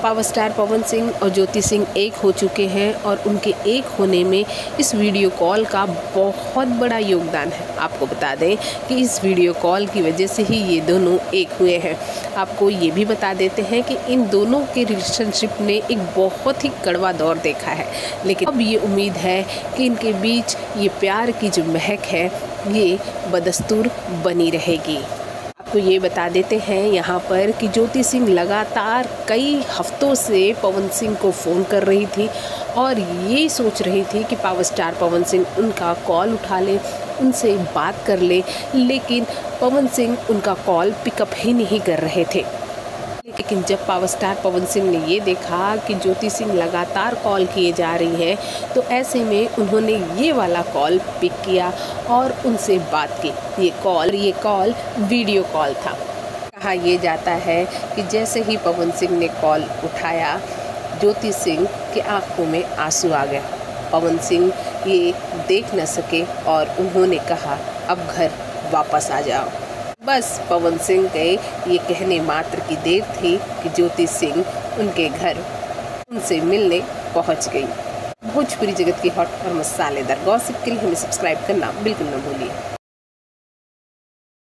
Power star Pawan Singh और ज्योति सिंह एक हो चुके हैं और उनके एक होने में इस वीडियो कॉल का बहुत बड़ा योगदान है। आपको बता दें कि इस वीडियो कॉल की वजह से ही ये दोनों एक हुए हैं। आपको ये भी बता देते हैं कि इन दोनों के रिलेशनशिप ने एक बहुत ही कड़वा दौर देखा है, लेकिन अब ये उम्मीद है कि इनके बीच ये प्यार की जो महक है ये बदस्तूर बनी रहेगी। आपको ये बता देते हैं यहाँ पर कि ज्योति सिंह लगातार कई हफ्तों से पवन सिंह को फ़ोन कर रही थी और ये सोच रही थी कि पावर स्टार पवन सिंह उनका कॉल उठा ले, उनसे बात कर ले, लेकिन पवन सिंह उनका कॉल पिकअप ही नहीं कर रहे थे। लेकिन जब पावर स्टार पवन सिंह ने ये देखा कि ज्योति सिंह लगातार कॉल किए जा रही हैं, तो ऐसे में उन्होंने ये वाला कॉल पिक किया और उनसे बात की। ये कॉल वीडियो कॉल था। कहा यह जाता है कि जैसे ही पवन सिंह ने कॉल उठाया, ज्योति सिंह की आंखों में आंसू आ गया। पवन सिंह ये देख न सके और उन्होंने कहा, अब घर वापस आ जाओ। बस पवन सिंह के ये कहने मात्र की देर थी कि ज्योति सिंह उनके घर उनसे मिलने पहुंच गई। भोजपुरी जगत की हॉट और मसालेदार गॉसिप के लिए हमें सब्सक्राइब करना बिल्कुल न भूलिए।